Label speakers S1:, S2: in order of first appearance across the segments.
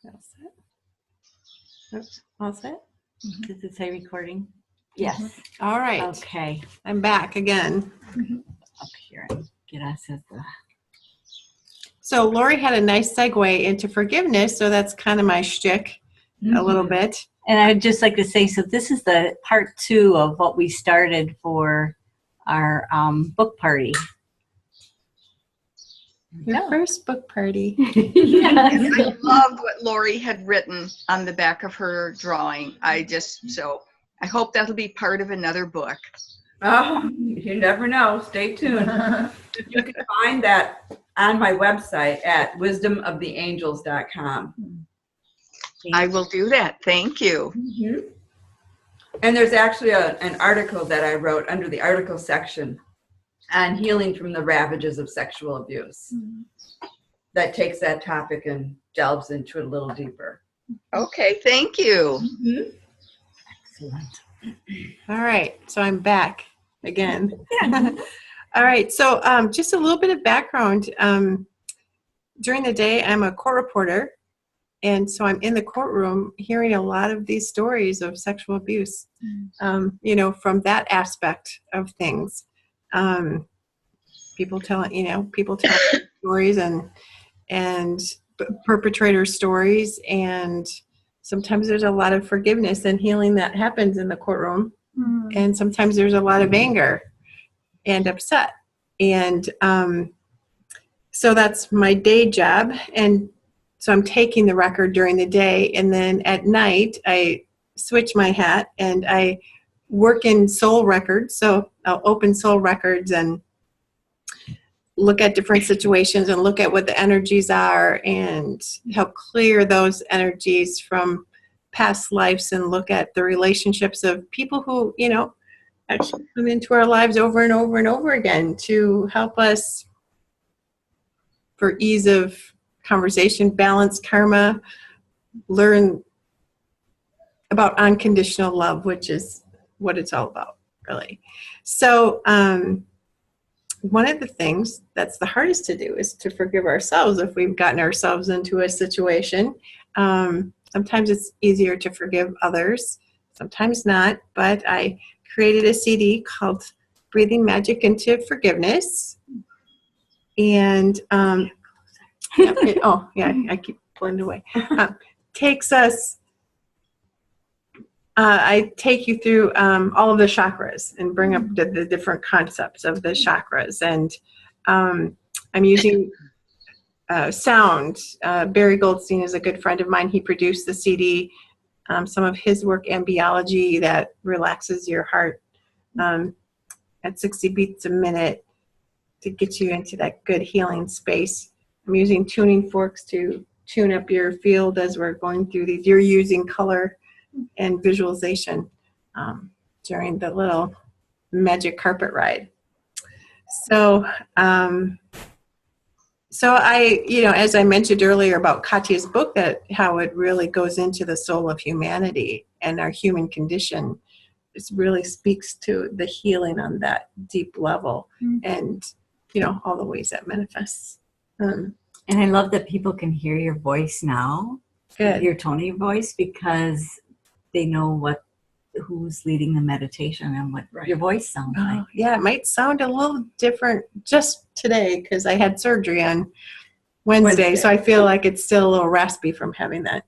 S1: All set? Oops, all set?
S2: Does it say recording?
S1: Yes. All right.
S2: Okay.
S1: I'm back again.
S2: Up here and get us at the.
S1: So Lori had a nice segue into forgiveness, so that's kind of my shtick a little bit.
S2: And I'd just like to say, so this is the part 2 of what we started for our book party.
S1: Your first book party.
S3: And I loved what Lori had written on the back of her drawing. So I hope that'll be part of another book.
S4: Oh, you never know. Stay tuned. You can find that on my website at wisdomoftheangels.com.
S3: I will do that. Thank you.
S4: And there's actually an article that I wrote under the article section on healing from the ravages of sexual abuse that takes that topic and delves into it a little deeper.
S3: Okay, thank you.
S2: Excellent.
S1: All right, so I'm back again. All right, so just a little bit of background. During the day, I'm a court reporter, and so I'm in the courtroom hearing a lot of these stories of sexual abuse, from that aspect of things. People tell stories and perpetrator stories, and sometimes there's a lot of forgiveness and healing that happens in the courtroom, and sometimes there's a lot of anger and upset, and so that's my day job, and so I'm taking the record during the day, and then at night I switch my hat and I work in soul records. So I'll open soul records and look at different situations and look at what the energies are and help clear those energies from past lives and look at the relationships of people who, actually come into our lives over and over and over again to help us, for ease of conversation, balance karma, learn about unconditional love, which is what it's all about, really. So one of the things that's the hardest to do is to forgive ourselves if we've gotten ourselves into a situation. Sometimes it's easier to forgive others, sometimes not, but I created a CD called Breathing Magic into Forgiveness. And I keep pulling it away. Takes us, I take you through all of the chakras and bring up the different concepts of the chakras. And I'm using sound. Barry Goldstein is a good friend of mine. He produced the CD. Some of his work, ambiology, that relaxes your heart at 60 beats a minute to get you into that good healing space. I'm using tuning forks to tune up your field as we're going through these. You're using color and visualization during the little magic carpet ride. So I, as I mentioned earlier about Katia's book, that how it really goes into the soul of humanity and our human condition. It really speaks to the healing on that deep level and, all the ways that manifests.
S2: And I love that people can hear your voice now, your tone of your voice, because they know who's leading the meditation and what your voice sounds like.
S1: Yeah, it might sound a little different just today because I had surgery on Wednesday, so I feel like it's still a little raspy from having that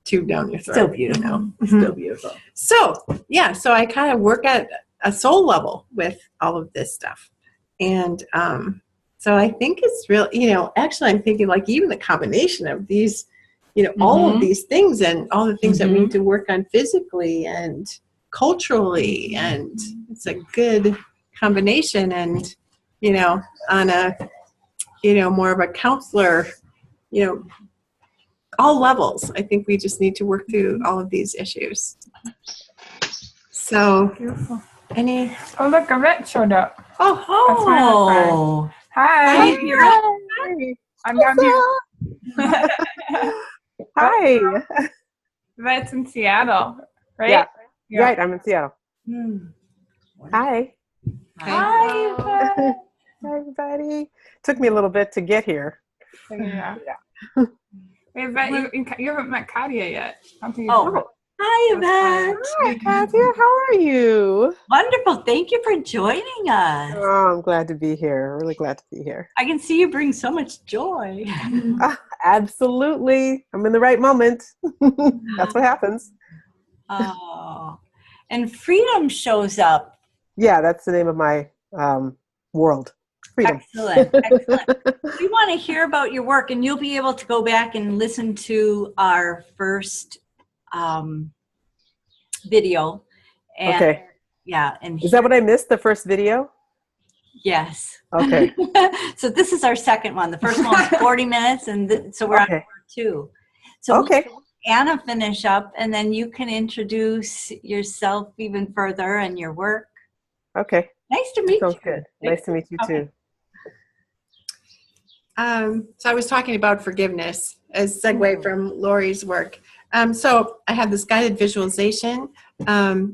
S1: tube down your throat.
S2: Still beautiful.
S4: Still beautiful.
S1: So I kind of work at a soul level with all of this stuff. And so I think it's real, actually I'm thinking like even the combination of these, all of these things and all the things that we need to work on physically and culturally, and it's a good combination. And, on a, more of a counselor, all levels, I think we just need to work through all of these issues. So,
S5: beautiful.
S1: Oh,
S5: look, Annette showed up.
S2: Oh.
S5: Hi.
S1: Hi.
S5: I'm down here.
S6: Hi.
S5: That's in Seattle, right?
S6: Yeah. Right, I'm in Seattle. Hi.
S5: Hi.
S6: Hi, everybody. Took me a little bit to get here.
S5: Yeah. Wait, Yvette, you haven't met Katia yet. I don't think you've
S2: Oh,
S5: met-
S2: hi, Yvette.
S6: Hi, Katia. How are you?
S2: Wonderful. Thank you for joining us.
S6: Oh, I'm glad to be here. Really glad to be here.
S2: I can see you bring so much joy.
S6: Absolutely. I'm in the right moment. That's what happens.
S2: Oh, and freedom shows up.
S6: Yeah, that's the name of my world. Freedom.
S2: Excellent. We want to hear about your work, and you'll be able to go back and listen to our first video. And,
S6: Okay.
S2: Yeah. And
S6: Is that what I missed, the first video?
S2: yes.
S6: Okay.
S2: So this is our second one. The first one was 40 minutes, and so we're on part 2. So
S6: Okay.
S2: Anna, finish up, and then you can introduce yourself even further and your work.
S6: Okay.
S2: Nice to meet
S6: Sounds
S2: you.
S6: good. Nice to meet you too.
S1: So I was talking about forgiveness as a segue from Lori's work. So I have this guided visualization. A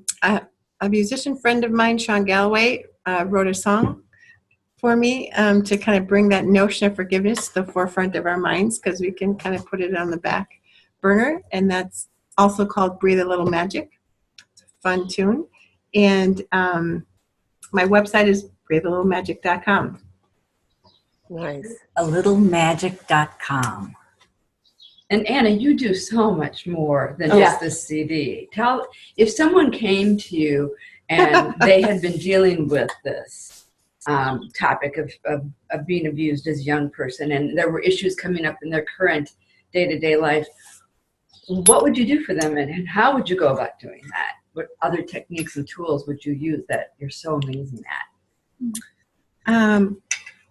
S1: musician friend of mine, Sean Galloway, wrote a song for me to kind of bring that notion of forgiveness to the forefront of our minds, because we can kind of put it on the back burner. And that's also called Breathe a Little Magic. It's a fun tune. And my website is breathealittlemagic.com.
S6: Nice.
S2: alittlemagik.com.
S4: And Anna, you do so much more than just this CD. Tell, if someone came to you and they had been dealing with this topic of being abused as a young person, and there were issues coming up in their current day-to-day life, what would you do for them, and how would you go about doing that? What other techniques and tools would you use that you're so amazing at?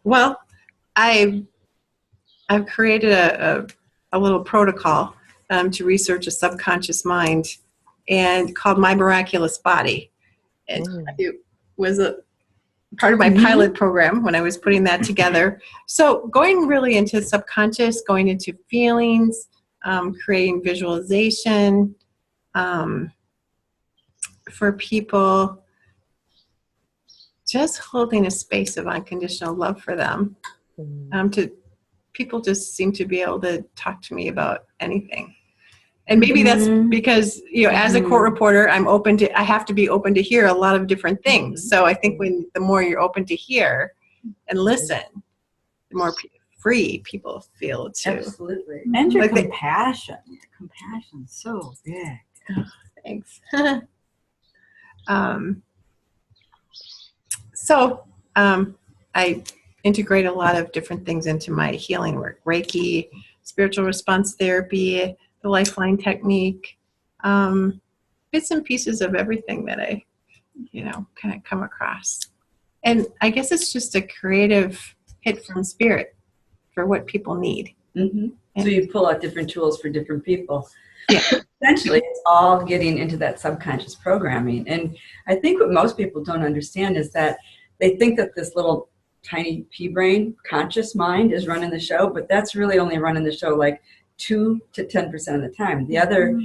S1: Well, I've created a little protocol to research a subconscious mind, and called My Miraculous Body. And it was a part of my pilot program when I was putting that together. So going really into subconscious, going into feelings, creating visualization for people, just holding a space of unconditional love for them. People just seem to be able to talk to me about anything. And maybe that's because, as a court reporter, I have to be open to hear a lot of different things. So I think the more you're open to hear and listen, the more free people feel too.
S4: Absolutely.
S2: And your compassion. Compassion's so big.
S1: Thanks. So I integrate a lot of different things into my healing work: Reiki, spiritual response therapy, the Lifeline technique, bits and pieces of everything that I, kind of come across. And I guess it's just a creative hit from spirit for what people need.
S4: Mm-hmm. So you pull out different tools for different people. Yeah. Essentially, it's all getting into that subconscious programming. And I think what most people don't understand is that they think that this little tiny pea brain conscious mind is running the show, but that's really only running the show like 2 to 10% of the time. The other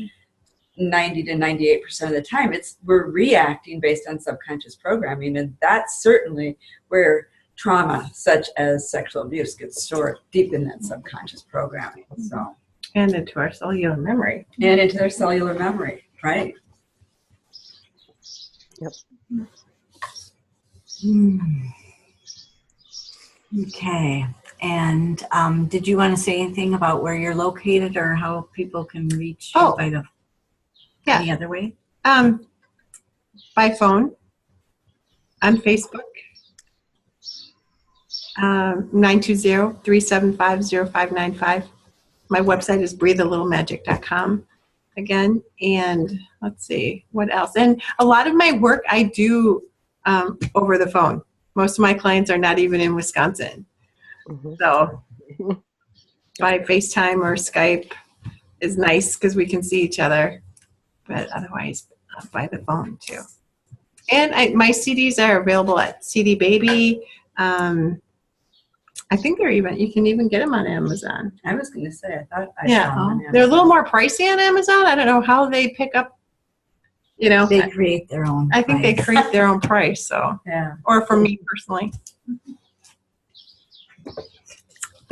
S4: 90 to 98% of the time, we're reacting based on subconscious programming, and that's certainly where trauma, such as sexual abuse, gets stored deep in that subconscious programming. So,
S1: and into our cellular memory.
S4: And into their cellular memory, right?
S6: Yep.
S2: Okay. And did you want to say anything about where you're located or how people can reach you by any other way?
S1: By phone, on Facebook, 920-375-0595. My website is breathealittlemagic.com again. And let's see, what else? And a lot of my work I do over the phone. Most of my clients are not even in Wisconsin. So by FaceTime or Skype is nice because we can see each other, but otherwise by the phone too. And my CDs are available at CD Baby. I think you can even get them on Amazon.
S4: I was going to say, I thought I saw them on Amazon.
S1: They're a little more pricey on Amazon. I don't know how they pick up,
S2: They create their own
S1: I think they create their own price, so.
S4: Yeah.
S1: Or for me personally.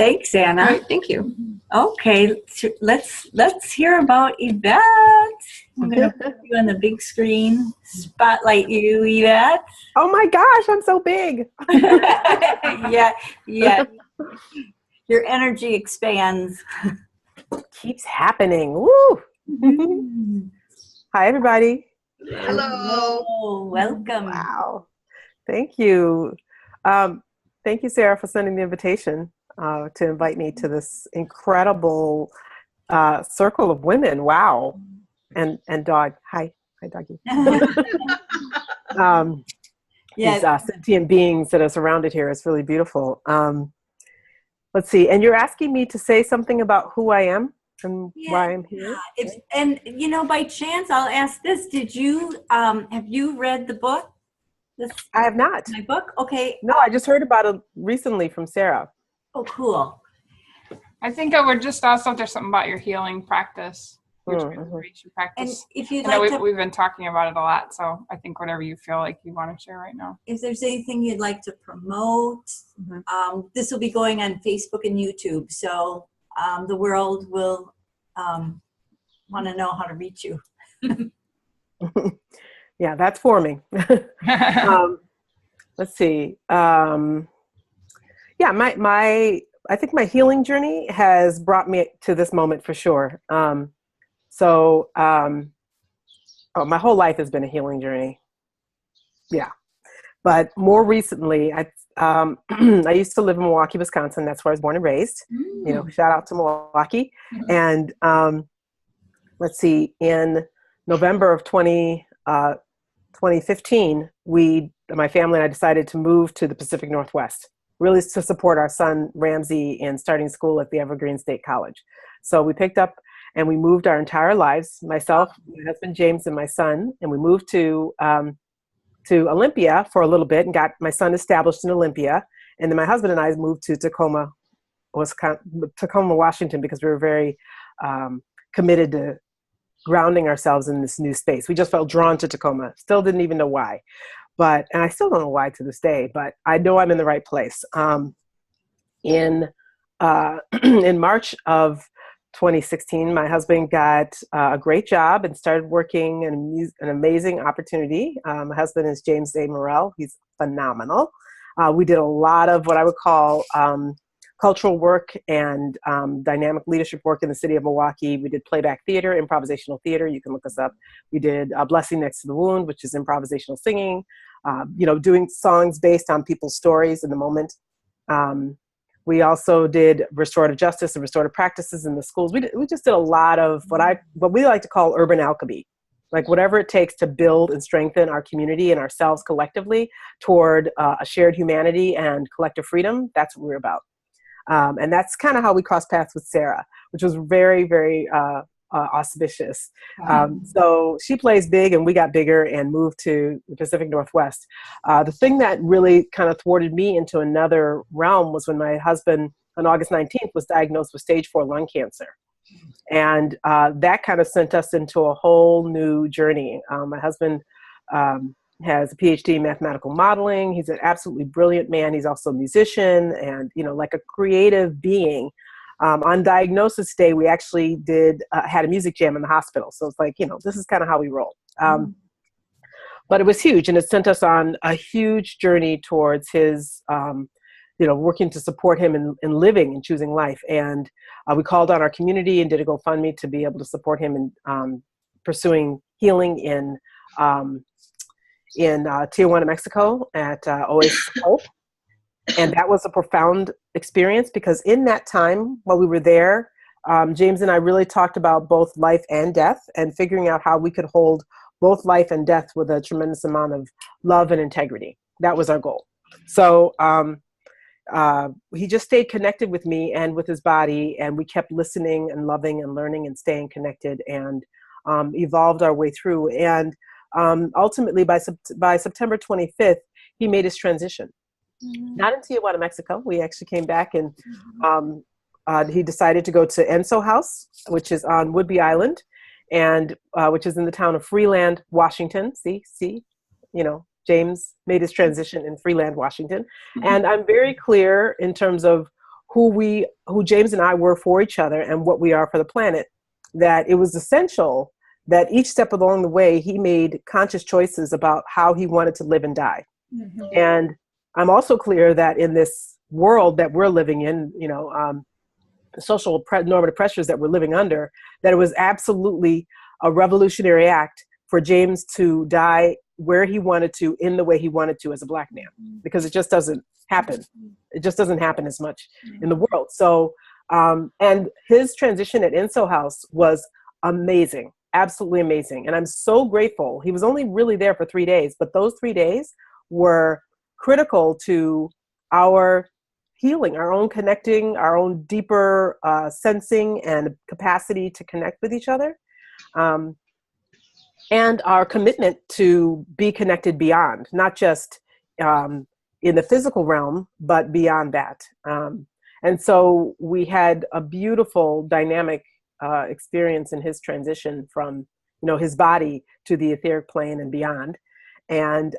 S2: Thanks, Anna.
S1: All right, thank you.
S2: Okay, let's hear about Yvette. I'm going to put you on the big screen. Spotlight you, Yvette.
S6: Oh my gosh, I'm so big.
S2: yeah. Your energy expands.
S6: Keeps happening. Woo! Hi, everybody.
S3: Hello.
S2: Welcome.
S6: Wow. Thank you. Thank you, Sarah, for sending the invitation to invite me to this incredible circle of women. Wow. And dog. Hi, doggy. These sentient beings that are surrounded here is really beautiful. Let's see. And you're asking me to say something about who I am and why I'm here?
S2: And by chance, I'll ask this. Did you, have you read the book?
S6: I have not.
S2: My book? Okay.
S6: No, I just heard about it recently from Sarah.
S2: Oh, cool.
S5: I think I would just also, there's something about your healing practice, your transformation practice.
S2: And if you'd
S5: we've been talking about it a lot, so I think whatever you feel like you want to share right now.
S2: If there's anything you'd like to promote, this will be going on Facebook and YouTube, so the world will want to know how to reach you.
S6: Yeah, that's forming. Let's see. I think my healing journey has brought me to this moment for sure. My whole life has been a healing journey. Yeah. But more recently, I used to live in Milwaukee, Wisconsin. That's where I was born and raised. Shout out to Milwaukee. And let's see, in November of 2015, my family and I decided to move to the Pacific Northwest, really to support our son, Ramsey, in starting school at the Evergreen State College. So we picked up and we moved our entire lives, myself, my husband, James, and my son, and we moved to Olympia for a little bit and got my son established in Olympia. And then my husband and I moved to Tacoma, Washington, because we were very committed to grounding ourselves in this new space. We just felt drawn to Tacoma. Still didn't even know why. And I still don't know why to this day, but I know I'm in the right place. In March of 2016, my husband got a great job and started working in an amazing opportunity. My husband is James A. Morrell. He's phenomenal. We did a lot of what I would call cultural work and dynamic leadership work in the city of Milwaukee. We did playback theater, improvisational theater. You can look us up. We did Blessing Next to the Wound, which is improvisational singing, doing songs based on people's stories in the moment. We also did restorative justice and restorative practices in the schools. We just did a lot of what we like to call urban alchemy, like whatever it takes to build and strengthen our community and ourselves collectively toward a shared humanity and collective freedom. That's what we're about. And that's kind of how we crossed paths with Sarah, which was very, very auspicious. So she plays big and we got bigger and moved to the Pacific Northwest. The thing that really kind of thwarted me into another realm was when my husband on August 19th was diagnosed with stage 4 lung cancer. And that kind of sent us into a whole new journey. My husband has a PhD in mathematical modeling. He's an absolutely brilliant man. He's also a musician and, like a creative being. On diagnosis day, we actually had a music jam in the hospital. So it's like, this is kind of how we roll. But it was huge, and it sent us on a huge journey towards his, working to support him in living and choosing life. And we called on our community and did a GoFundMe to be able to support him in pursuing healing in Tijuana, Mexico at Oasis Hope. And that was a profound experience because in that time while we were there, James and I really talked about both life and death and figuring out how we could hold both life and death with a tremendous amount of love and integrity. That was our goal. So he just stayed connected with me and with his body, and we kept listening and loving and learning and staying connected and evolved our way through. And ultimately by September 25th, he made his transition. Not in Tijuana, Mexico. We actually came back and he decided to go to Enso House, which is on Whidbey Island, and which is in the town of Freeland, Washington. See, James made his transition in Freeland, Washington. And I'm very clear in terms of who James and I were for each other and what we are for the planet, that it was essential that each step along the way, he made conscious choices about how he wanted to live and die. Mm-hmm. And I'm also clear that in this world that we're living in, social normative pressures that we're living under, that it was absolutely a revolutionary act for James to die where he wanted to, in the way he wanted to as a Black man, because it just doesn't happen. It just doesn't happen as much in the world. So, and his transition at Inso House was amazing, absolutely amazing. And I'm so grateful. He was only really there for 3 days, but those 3 days were critical to our healing, our own connecting, our own deeper sensing and capacity to connect with each other. And our commitment to be connected beyond, not just in the physical realm, but beyond that. And so we had a beautiful dynamic experience in his transition from, his body to the etheric plane and beyond. And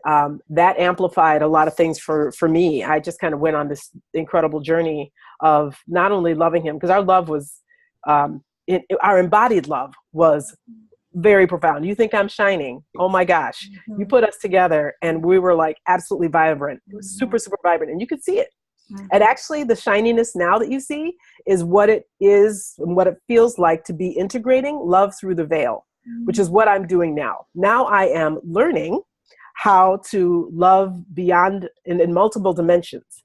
S6: that amplified a lot of things for me. I just kind of went on this incredible journey of not only loving him, because our love was, our embodied love was very profound. You think I'm shining? Oh my gosh. Mm-hmm. You put us together and we were like absolutely vibrant. It was super, super vibrant, and you could see it. Mm-hmm. And actually the shininess now that you see is what it is and what it feels like to be integrating love through the veil, which is what I'm doing now. Now I am learning how to love beyond in multiple dimensions.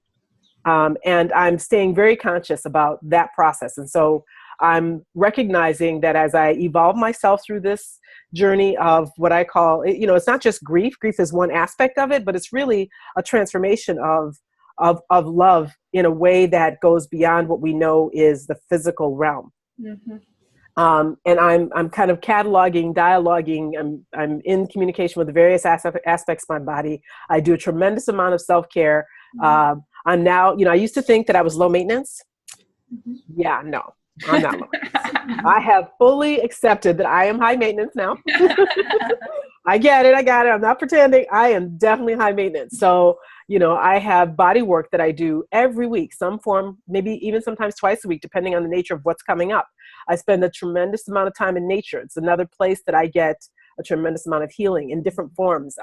S6: And I'm staying very conscious about that process. And so I'm recognizing that as I evolve myself through this journey of what I call, it's not just grief. Grief is one aspect of it, but it's really a transformation of love in a way that goes beyond what we know is the physical realm. Mm-hmm. And I'm kind of cataloging, dialoguing. I'm in communication with the various aspects of my body. I do a tremendous amount of self-care. Mm-hmm. I'm now, I used to think that I was low maintenance. Mm-hmm. Yeah, no. I'm not low maintenance. I have fully accepted that I am high maintenance now. I get it. I'm not pretending. I am definitely high maintenance. So, I have body work that I do every week, some form, maybe even sometimes twice a week, depending on the nature of what's coming up. I spend a tremendous amount of time in nature. It's another place that I get a tremendous amount of healing in different forms.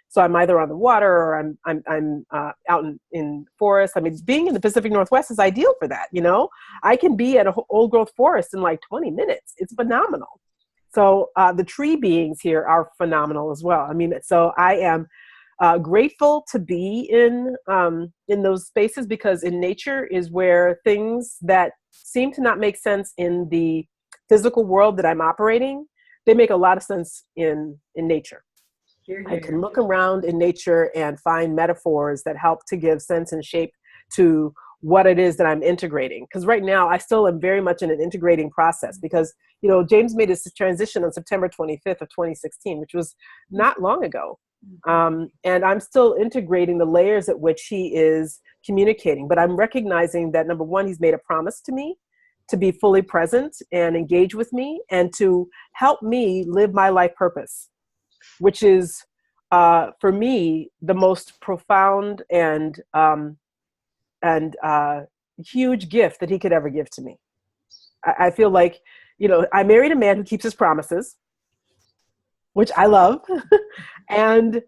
S6: So I'm either on the water or I'm out in forest. I mean, being in the Pacific Northwest is ideal for that. I can be at an old growth forest in like 20 minutes. It's phenomenal. So the tree beings here are phenomenal as well. I mean, so I am grateful to be in those spaces, because in nature is where things that seem to not make sense in the physical world that I'm operating, they make a lot of sense in nature. I can look around in nature and find metaphors that help to give sense and shape to what it is that I'm integrating. Because right now I still am very much in an integrating process, because, James made his transition on September 25th of 2016, which was not long ago. And I'm still integrating the layers at which he is communicating. But I'm recognizing that, number one, he's made a promise to me to be fully present and engage with me and to help me live my life purpose, which is, for me, the most profound and huge gift that he could ever give to me. I feel like, I married a man who keeps his promises, which I love. And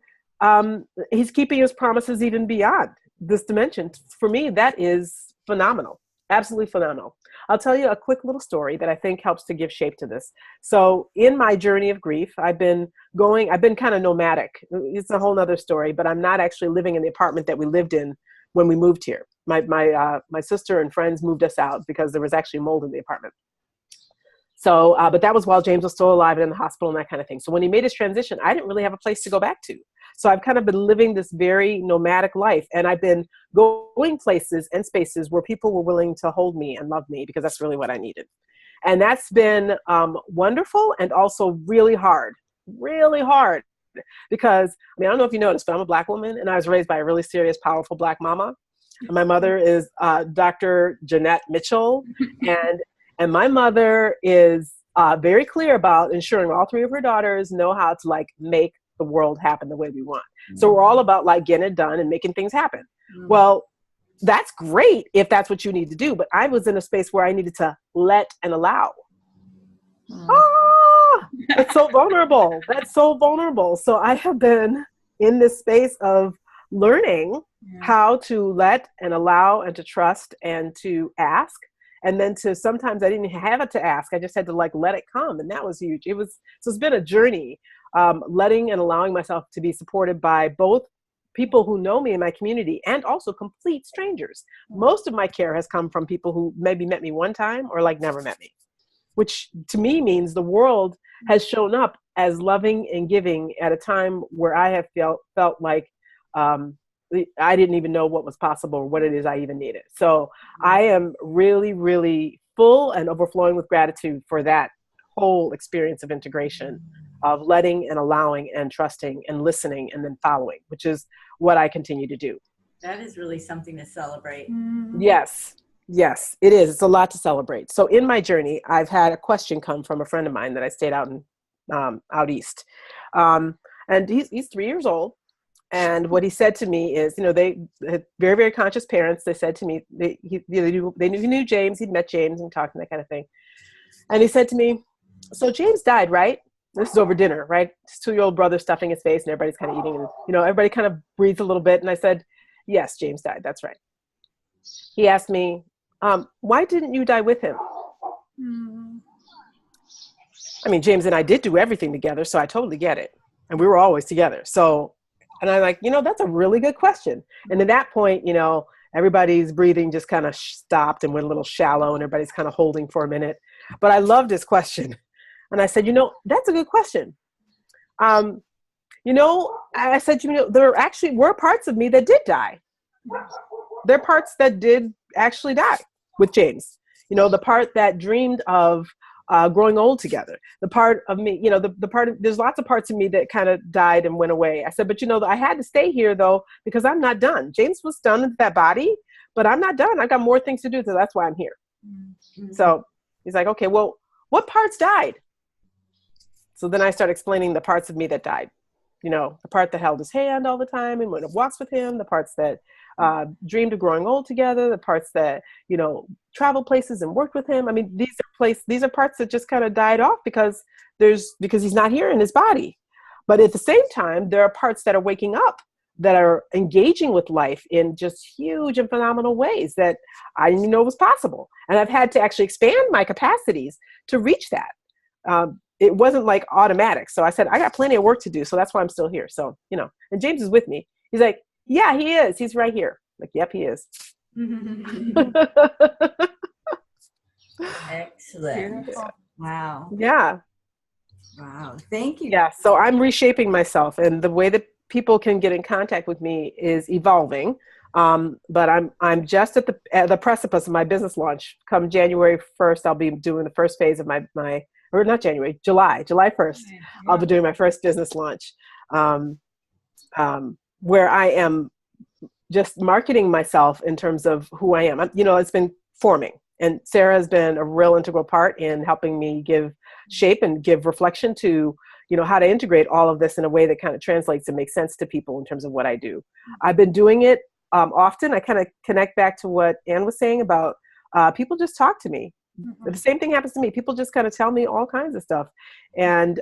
S6: he's keeping his promises even beyond this dimension. For me, that is phenomenal. Absolutely phenomenal. I'll tell you a quick little story that I think helps to give shape to this. So in my journey of grief, I've been kind of nomadic. It's a whole nother story, but I'm not actually living in the apartment that we lived in when we moved here. My sister and friends moved us out because there was actually mold in the apartment. So, but that was while James was still alive and in the hospital and that kind of thing. So when he made his transition, I didn't really have a place to go back to. So I've kind of been living this very nomadic life, and I've been going places and spaces where people were willing to hold me and love me, because that's really what I needed. And that's been wonderful and also really hard, because, I don't know if you noticed, but I'm a Black woman and I was raised by a really serious, powerful Black mama. And my mother is Dr. Jeanette Mitchell, and my mother is very clear about ensuring all three of her daughters know how to make the world happen the way we want. Mm-hmm. So we're all about getting it done and making things happen. Mm-hmm. Well, that's great if that's what you need to do. But I was in a space where I needed to let and allow. It's so vulnerable. That's so vulnerable. So I have been in this space of learning how to let and allow and to trust and to ask. And then to sometimes I didn't have it to ask. I just had to like let it come. And that was huge. So it's been a journey, letting and allowing myself to be supported by both people who know me in my community and also complete strangers. Most of my care has come from people who maybe met me one time or like never met me, which to me means the world has shown up as loving and giving at a time where I have felt like I didn't even know what was possible or what it is I even needed. So I am really, really full and overflowing with gratitude for that whole experience of integration, of letting and allowing and trusting and listening and then following, which is what I continue to do.
S2: That is really something to celebrate.
S6: Yes, it is. It's a lot to celebrate. So in my journey, I've had a question come from a friend of mine that I stayed out in out east. And he's 3 years old. And what he said to me is, they had very, very conscious parents. They said to me, they knew James, he'd met James and talked and that kind of thing. And he said to me, so James died, right? This is over dinner, right? His 2-year-old brother stuffing his face and everybody's kind of eating and, everybody kind of breathed a little bit. And I said, yes, James died. That's right. He asked me, why didn't you die with him? I mean, James and I did do everything together, so I totally get it. And we were always together. So, and I'm like, that's a really good question. And at that point, everybody's breathing just kind of stopped and went a little shallow and everybody's kind of holding for a minute. But I loved his question. And I said, that's a good question. I said, there actually were parts of me that did die. There are parts that did actually die with James. The part that dreamed of growing old together. The part of me, there's lots of parts of me that kind of died and went away. I said, but I had to stay here though, because I'm not done. James was done with that body, but I'm not done. I've got more things to do. So that's why I'm here. Mm-hmm. So he's like, okay, well, what parts died? So then I start explaining the parts of me that died. The part that held his hand all the time and went on walks with him, the parts that dreamed of growing old together, the parts that, traveled places and worked with him. I mean, these are parts that just kind of died off because he's not here in his body. But at the same time, there are parts that are waking up, that are engaging with life in just huge and phenomenal ways that I didn't even know was possible. And I've had to actually expand my capacities to reach that. It wasn't like automatic. So I said, I got plenty of work to do. So that's why I'm still here. So, and James is with me. He's like, yeah, he is. He's right here. Like, yep, he is.
S2: Excellent.
S5: Beautiful.
S2: Wow.
S6: Yeah.
S2: Wow. Thank you.
S6: Yeah. So I'm reshaping myself, and the way that people can get in contact with me is evolving. But I'm just at the precipice of my business launch. Come January 1st, I'll be doing the first phase of July 1st. Yeah. I'll be doing my first business launch, where I am just marketing myself in terms of who I am. It's been forming, and Sarah has been a real integral part in helping me give shape and give reflection to, how to integrate all of this in a way that kind of translates and makes sense to people in terms of what I do. I've been doing it often. I kind of connect back to what Anne was saying about people just talk to me. Mm-hmm. The same thing happens to me. People just kind of tell me all kinds of stuff. And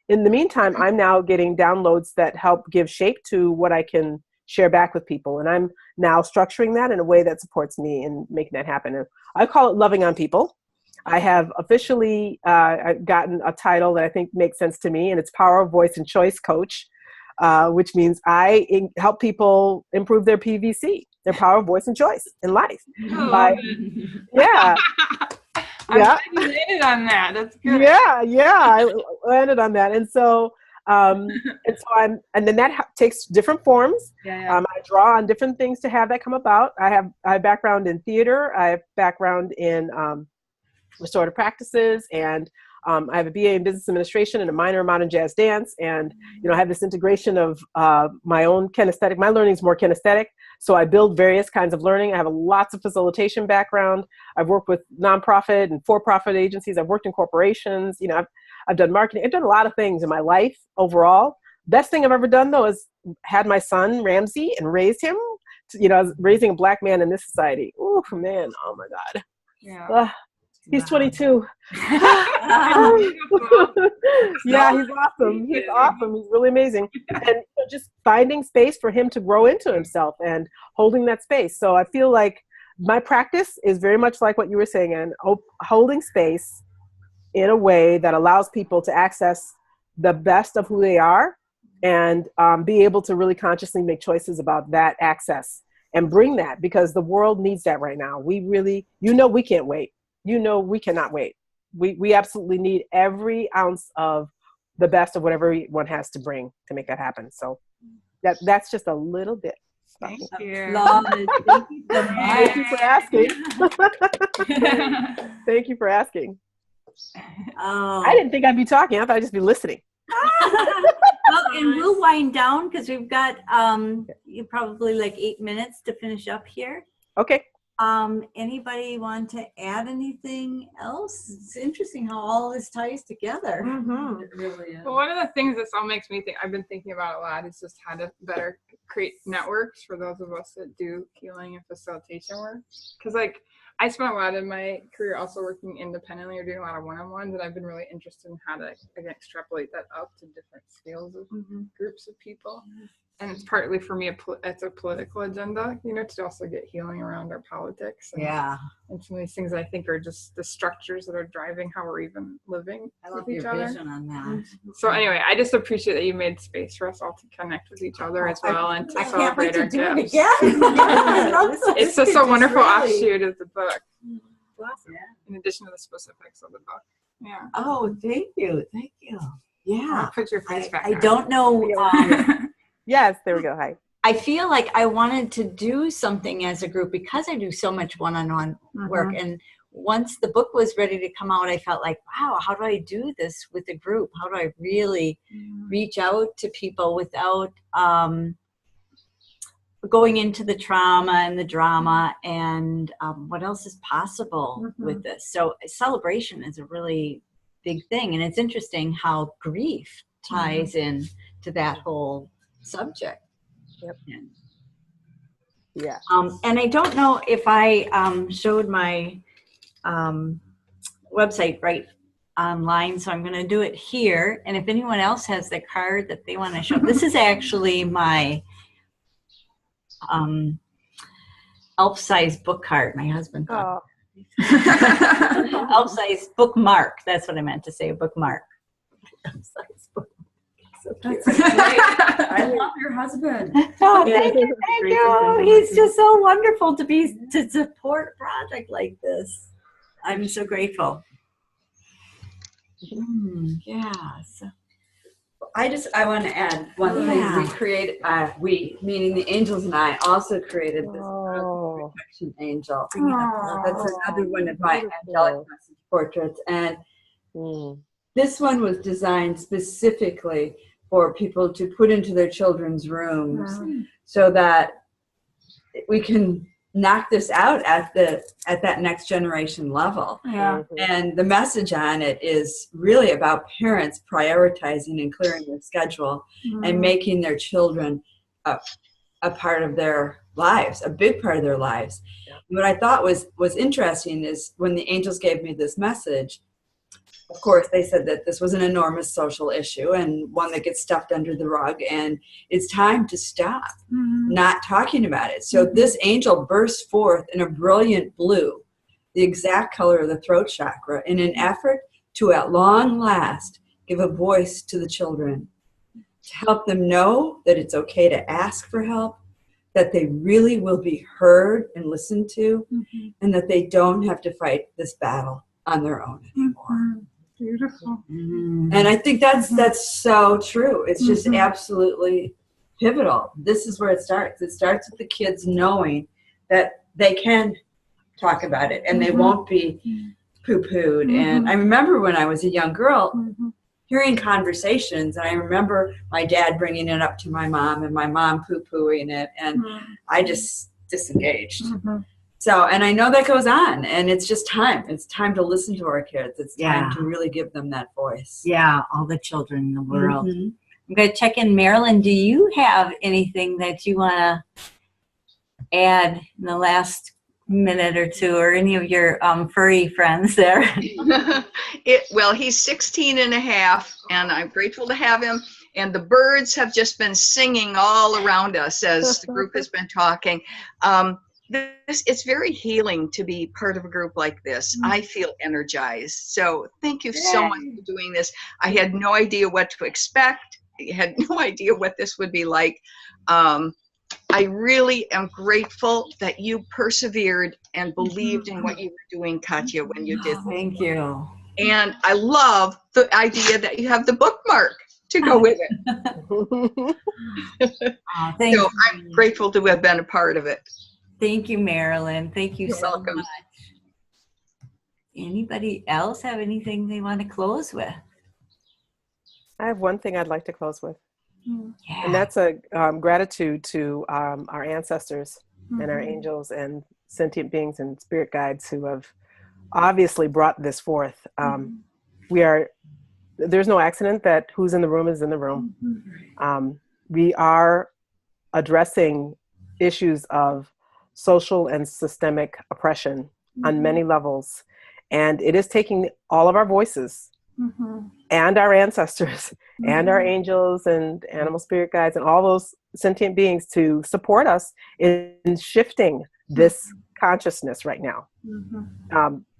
S6: in the meantime, I'm now getting downloads that help give shape to what I can share back with people. And I'm now structuring that in a way that supports me in making that happen. And I call it loving on people. I have officially gotten a title that I think makes sense to me, and it's Power of Voice and Choice Coach, which means I help people improve their PVC, their power of voice and choice in life. Yeah.
S5: I'm glad you landed on that. That's good.
S6: Yeah, I landed on that. And so, and then that takes different forms. I draw on different things to have that come about. I have background in theater. I have background in restorative practices, and I have a BA in business administration and a minor in modern jazz dance. And, I have this integration of my own kinesthetic. My learning is more kinesthetic. So I build various kinds of learning. I have lots of facilitation background. I've worked with nonprofit and for-profit agencies. I've worked in corporations. I've done marketing. I've done a lot of things in my life overall. Best thing I've ever done, though, is had my son, Ramsey, and raised him raising a Black man in this society. Oh man, oh my God.
S5: Yeah.
S6: He's 22. Yeah, he's awesome. He's awesome. He's really amazing. And just finding space for him to grow into himself and holding that space. So I feel like my practice is very much like what you were saying, and holding space in a way that allows people to access the best of who they are and be able to really consciously make choices about that access and bring that, because the world needs that right now. We really, we can't wait. We cannot wait. We absolutely need every ounce of the best of whatever one has to bring to make that happen. So that's just a little bit.
S5: Thank you.
S2: Love it. Thank you so much.
S6: Thank you for asking. Thank you for asking. I didn't think I'd be talking. I thought I'd just be listening.
S2: Well, and we'll wind down because we've got probably like 8 minutes to finish up here.
S6: Okay.
S2: Anybody want to add anything else? It's interesting how all this ties together.
S6: Mm-hmm.
S2: It really is.
S5: Well, one of the things this all makes me think, I've been thinking about a lot, is just how to better create networks for those of us that do healing and facilitation work. Because I spent a lot of my career also working independently or doing a lot of one-on-ones, and I've been really interested in how to extrapolate that up to different scales of groups of people. And it's partly for me, it's a political agenda, to also get healing around our politics. And some of these things I think are just the structures that are driving how we're even living with each other.
S2: Vision on that.
S5: So anyway, I just appreciate that you made space for us all to connect with each other as well and to celebrate our gifts. It's just a wonderful offshoot of the book. In addition to the specifics of the book. Yeah.
S2: Oh, thank you. Thank you. Yeah.
S5: I'll put your face back
S2: I
S5: on.
S2: don't know.
S6: Yes, there we go. Hi.
S2: I feel like I wanted to do something as a group because I do so much one-on-one work. And once the book was ready to come out, I felt like, wow, how do I do this with a group? How do I really reach out to people without going into the trauma and the drama and what else is possible with this? So celebration is a really big thing. And it's interesting how grief ties in to that whole subject.
S6: Yep. Yeah.
S2: And I don't know if I showed my website right online, so I'm going to do it here. And if anyone else has the card that they want to show, this is actually my elf-size book card. My husband got elf-size bookmark. That's what I meant to say, a bookmark. Elf-size bookmark. So cute.
S4: I love your husband.
S2: Oh, thank you. He's just so wonderful to support a project like this. I'm so grateful. Yeah. So.
S4: I want to add one thing. We created, we, meaning the angels and I, also created this protection angel. That's another one of my angelic message portraits. And this one was designed specifically for people to put into their children's rooms so that we can knock this out at that next generation level. And the message on it is really about parents prioritizing and clearing their schedule and making their children a part of their lives, a big part of their lives. What I thought was interesting is when the angels gave me this message, of course, they said that this was an enormous social issue and one that gets stuffed under the rug, and it's time to stop not talking about it. So this angel burst forth in a brilliant blue, the exact color of the throat chakra, in an effort to, at long last, give a voice to the children, to help them know that it's okay to ask for help, that they really will be heard and listened to, and that they don't have to fight this battle on their own anymore.
S5: Beautiful.
S4: And I think that's so true. It's just absolutely pivotal. This is where it starts. It starts with the kids knowing that they can talk about it and they won't be poo-pooed. And I remember when I was a young girl hearing conversations, and I remember my dad bringing it up to my mom and my mom poo-pooing it, and I just disengaged. So, and I know that goes on, and it's just time. It's time to listen to our kids. It's time to really give them that voice.
S2: Yeah, all the children in the world. I'm going to check in. Marilyn, do you have anything that you want to add in the last minute or two, or any of your furry friends there?
S3: Well, he's 16 and a half, and I'm grateful to have him. And the birds have just been singing all around us as the group has been talking. It's very healing to be part of a group like this. I feel energized. So thank you so much for doing this. I had no idea what to expect. I had no idea what this would be like. I really am grateful that you persevered and believed in what you were doing, Katia, when you did.
S2: Thank you.
S3: And I love the idea that you have the bookmark to go with it.
S2: Thank you.
S3: I'm grateful to have been a part of it.
S2: Thank you, Marilyn. Thank you
S3: You're
S2: so
S3: welcome.
S2: much. Anybody else have anything they want to close with?
S6: I have one thing I'd like to close with.
S2: Yeah.
S6: And that's a gratitude to our ancestors and our angels and sentient beings and spirit guides who have obviously brought this forth. There's no accident that who's in the room is in the room. We are addressing issues of social and systemic oppression on many levels. And it is taking all of our voices and our ancestors and our angels and animal spirit guides and all those sentient beings to support us in shifting this consciousness right now.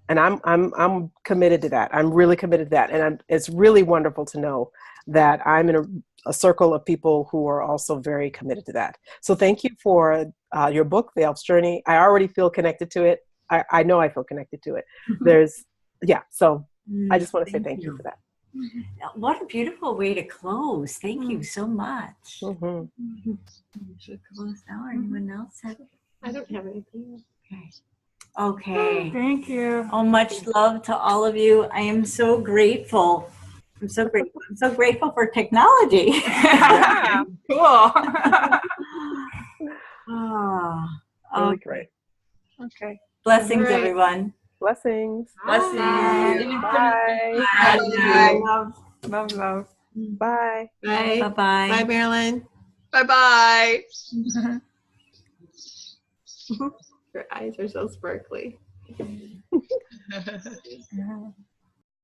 S6: And I'm committed to that. I'm really committed to that. And it's really wonderful to know that I'm in a circle of people who are also very committed to that. So thank you for your book, The Elf's Journey. I already feel connected to it. I know I feel connected to it. So I just want to say thank you for that.
S2: What a beautiful way to close. Thank you so much. Should close now, or anyone else have?
S1: I don't have anything.
S2: Okay.
S5: Thank you.
S2: Oh, much love to all of you. I am so grateful. I'm so grateful. I'm so grateful for technology.
S5: Yeah. Cool.
S6: Really great.
S5: Okay.
S2: Blessings,
S1: All right.
S2: everyone.
S6: Blessings.
S2: Blessings.
S6: Bye.
S2: Bye.
S5: Love, love.
S6: Bye.
S1: Bye.
S2: Bye-bye.
S1: Bye, Marilyn.
S3: Bye-bye.
S1: Your eyes are so sparkly.